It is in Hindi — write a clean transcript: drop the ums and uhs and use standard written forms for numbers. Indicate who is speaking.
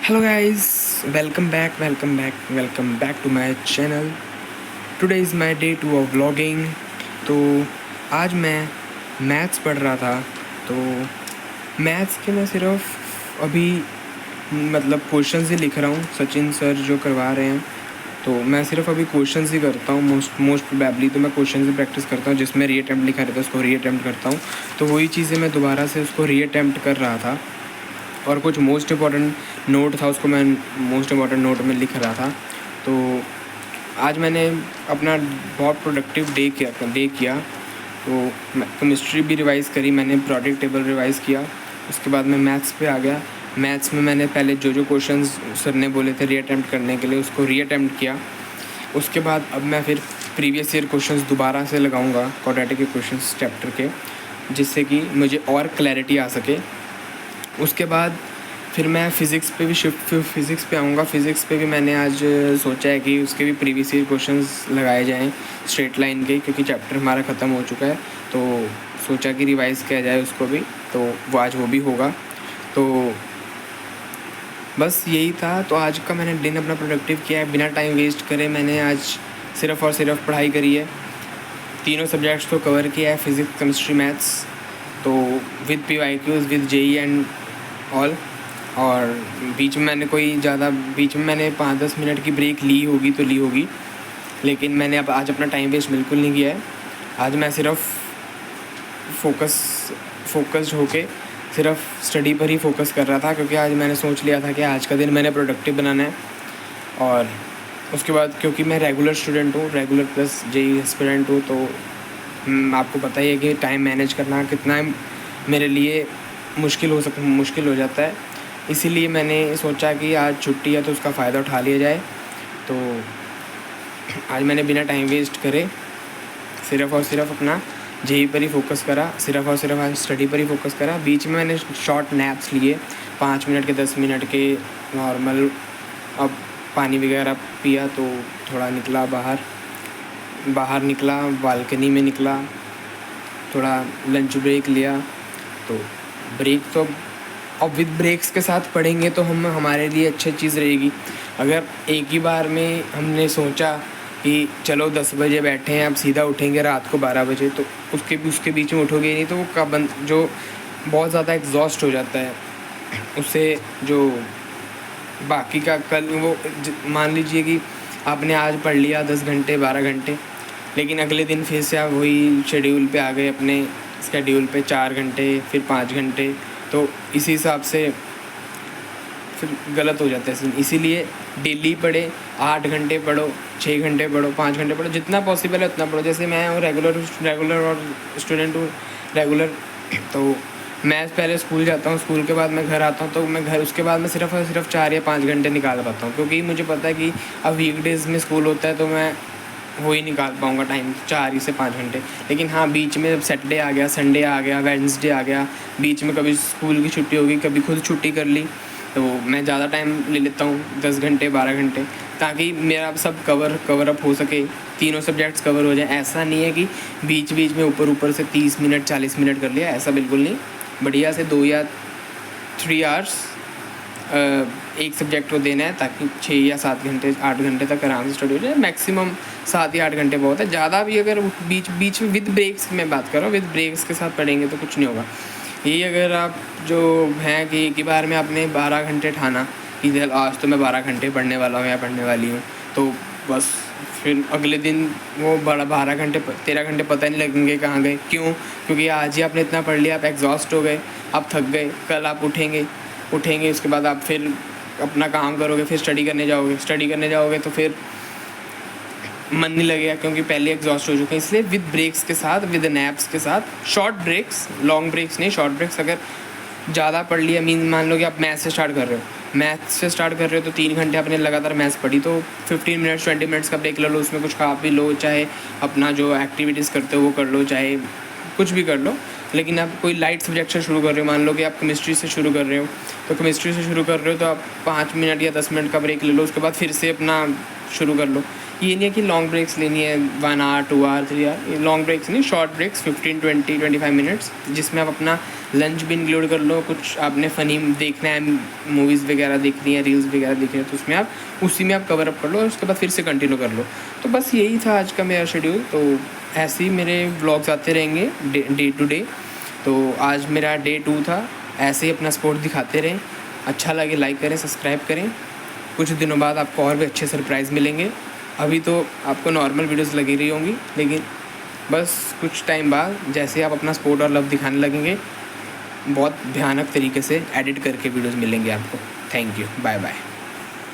Speaker 1: Hello guys, welcome back to my channel. Today is my day 2 of vlogging. तो आज मैं मैथ्स पढ़ रहा था। तो मैथ्स के मैं सिर्फ अभी क्वेश्चंस ही लिख रहा हूँ, सचिन सर जो करवा रहे हैं। तो मैं सिर्फ अभी क्वेश्चंस ही करता हूँ, मोस्ट प्रोबेबली तो मैं क्वेश्चंस ही प्रैक्टिस करता हूँ। जिसमें री अटैम्प्ट लिखा रहता है उसको री अटैम्प्ट करता हूँ। तो वही चीज़ें मैं दोबारा से उसको री अटैम्प्ट कर रहा था। और कुछ मोस्ट इम्पॉर्टेंट नोट था, उसको मैं मोस्ट इम्पॉर्टेंट नोट में लिख रहा था। तो आज मैंने अपना बहुत प्रोडक्टिव डे किया। तो केमिस्ट्री भी रिवाइज़ करी मैंने, प्रोडक्ट टेबल रिवाइज़ किया। उसके बाद मैं मैथ्स पे आ गया। मैथ्स में मैंने पहले जो क्वेश्चंस सर ने बोले थे री अटैम्प्ट करने के लिए उसको री अटैम्प्ट किया। उसके बाद अब मैं फिर प्रीवियस ईयर क्वेश्चंस दोबारा से लगाऊंगा, क्वाड्रेटिक इक्वेशंस चैप्टर के, जिससे कि मुझे और क्लैरिटी आ सके। उसके बाद फिर मैं फ़िज़िक्स पे भी फ़िज़िक्स पे आऊँगा। फ़िज़िक्स पे भी मैंने आज सोचा है कि उसके भी प्रीवियस ईयर क्वेश्चंस लगाए जाएं स्ट्रेट लाइन के, क्योंकि चैप्टर हमारा ख़त्म हो चुका है। तो सोचा कि रिवाइज़ किया जाए उसको भी, तो वो आज वो भी होगा। तो बस यही था। तो आज का मैंने दिन अपना प्रोडक्टिव किया है, बिना टाइम वेस्ट करे मैंने आज सिर्फ़ और सिर्फ पढ़ाई करी है। तीनों सब्जेक्ट्स को कवर किया है, फ़िज़िक्स, केमिस्ट्री, मैथ्स। तो with PYQs, with JEE and all. और बीच में मैंने 5-10 मिनट की ब्रेक ली होगी, लेकिन मैंने अब आज अपना टाइम वेस्ट बिल्कुल नहीं किया है। आज मैं सिर्फ फोकस्ड होके सिर्फ स्टडी पर ही फोकस कर रहा था, क्योंकि आज मैंने सोच लिया था कि आज का दिन मैंने प्रोडक्टिव बनाना है। और उसके बाद क्योंकि मैं रेगुलर स्टूडेंट हूँ, रेगुलर प्लस JEE एस्पिरेंट हूँ, तो आपको पता ही है कि टाइम मैनेज करना कितना मेरे लिए मुश्किल हो जाता है। इसीलिए मैंने सोचा कि आज छुट्टी है तो उसका फ़ायदा उठा लिया जाए। तो आज मैंने बिना टाइम वेस्ट करे सिर्फ़ और सिर्फ अपना JEE पर ही फोकस करा, सिर्फ़ और सिर्फ आज स्टडी पर ही फोकस करा। बीच में मैंने शॉर्ट नैप्स लिए, 5 मिनट के, 10 मिनट के नॉर्मल। अब पानी वगैरह पिया तो थोड़ा निकला बाहर निकला, बालकनी में निकला, थोड़ा लंच ब्रेक लिया। तो ब्रेक तो अब विद ब्रेक्स के साथ पढ़ेंगे तो हमारे लिए अच्छी चीज़ रहेगी। अगर एक ही बार में हमने सोचा कि चलो 10 बजे बैठे हैं, अब सीधा उठेंगे रात को 12 बजे, तो उसके बीच में उठोगे नहीं, तो वो जो बहुत ज़्यादा एग्जॉस्ट हो जाता है उससे। जो बाकी का कल वो मान लीजिए कि आपने आज पढ़ लिया 10 घंटे 12 घंटे, लेकिन अगले दिन फिर से आप वही शेड्यूल पे आ गए, अपने शेड्यूल पे 4 घंटे फिर 5 घंटे, तो इसी हिसाब से फिर गलत हो जाता है। इसीलिए डेली पढ़े, 8 घंटे पढ़ो, 6 घंटे पढ़ो, 5 घंटे पढ़ो, जितना पॉसिबल है उतना पढ़ो। जैसे मैं हूँ रेगुलर और स्टूडेंट हूँ रेगुलर, तो मैं पहले स्कूल जाता हूँ, स्कूल के बाद मैं घर आता हूँ, तो उसके बाद मैं सिर्फ और सिर्फ 4 या 5 घंटे निकाल पाता हूँ, क्योंकि मुझे पता है कि अब वीकडेज़ में स्कूल होता है तो मैं वही निकाल पाऊँगा टाइम, 4 से 5 घंटे। लेकिन हाँ, बीच में जब सैटरडे आ गया, संडे आ गया, वेडनेसडे आ गया, बीच में कभी स्कूल की छुट्टी होगी, कभी खुद छुट्टी कर ली, तो मैं ज़्यादा टाइम ले लेता हूँ, 10 घंटे 12 घंटे, ताकि मेरा सब कवर अप हो सके, तीनों सब्जेक्ट्स कवर हो जाए। ऐसा नहीं है कि बीच में ऊपर से 30 मिनट 40 मिनट कर लिया, ऐसा बिल्कुल नहीं। बढ़िया से 2 या 3 आवर्स एक सब्जेक्ट को देना है, ताकि 6 या 7 घंटे 8 घंटे तक आराम से स्टडी हो जाए। मैक्सिमम 7 या 8 घंटे बहुत है, ज़्यादा भी अगर बीच में विद ब्रेक्स की मैं बात कर रहा हूँ, विद ब्रेक्स के साथ पढ़ेंगे तो कुछ नहीं होगा। यही अगर आप जो हैं कि एक ही बार में आपने 12 घंटे ठाना कि आज तो मैं 12 घंटे पढ़ने वाला हूँ या पढ़ने वाली हूँ, तो बस फिर अगले दिन वो 13 घंटे पता नहीं लगेंगे कहाँ गए। क्यों? क्योंकि आज ही आपने इतना पढ़ लिया, आप एग्जॉस्ट हो गए, आप थक गए। कल आप उठेंगे, उसके बाद आप फिर अपना काम करोगे, फिर स्टडी करने जाओगे तो फिर मन नहीं लगेगा, क्योंकि पहले एग्जॉस्ट हो चुके हैं। इसलिए विद ब्रेक्स के साथ, विद नैप्स के साथ, शॉर्ट ब्रेक्स, लॉन्ग ब्रेक्स नहीं, शॉर्ट ब्रेक्स। अगर ज़्यादा पढ़ लिया, मान लो कि आप मैथ्स से स्टार्ट कर रहे हो, तो 3 घंटे आपने लगातार मैथ्स पढ़ी, तो 15 मिनट्स 20 मिनट्स का ब्रेक ले लो, उसमें कुछ खा पी लो, चाहे अपना जो एक्टिविटीज़ करते हो वो कर लो, चाहे कुछ भी कर लो। लेकिन आप कोई लाइट सब्जेक्ट से शुरू कर रहे हो, मान लो कि आप केमिस्ट्री से शुरू कर रहे हो, तो 5 मिनट या 10 मिनट का ब्रेक ले लो। उसके बाद फिर से अपना शुरू कर लो। ये नहीं है कि लॉन्ग ब्रेक्स लेनी है 1 hour 2 hour 3 hour, long breaks नहीं, शॉर्ट ब्रेक्स 15-20-25 मिनट्स, जिसमें आप अपना लंच भी इंक्लूड कर लो। कुछ आपने फ़नी देखना है, मूवीज़ वगैरह देखनी है, रील्स वगैरह देखनी है, तो उसमें आप उसी में आप कवर अप कर लो और उसके बाद फिर से कंटिन्यू कर लो। तो बस यही था आज का मेरा शेड्यूल। तो ऐसे ही मेरे व्लॉग्स आते रहेंगे डे टू डे। तो आज मेरा डे 2 था। ऐसे ही अपना सपोर्ट दिखाते रहें। अच्छा लगे लाइक करें, सब्सक्राइब करें। कुछ दिनों बाद आपको और भी अच्छे सरप्राइज़ मिलेंगे। अभी तो आपको नॉर्मल वीडियोस लगी रही होंगी, लेकिन बस कुछ टाइम बाद जैसे आप अपना सपोर्ट और लव दिखाने लगेंगे, बहुत भयानक तरीके से एडिट करके वीडियोस मिलेंगे आपको। Thank you, bye bye.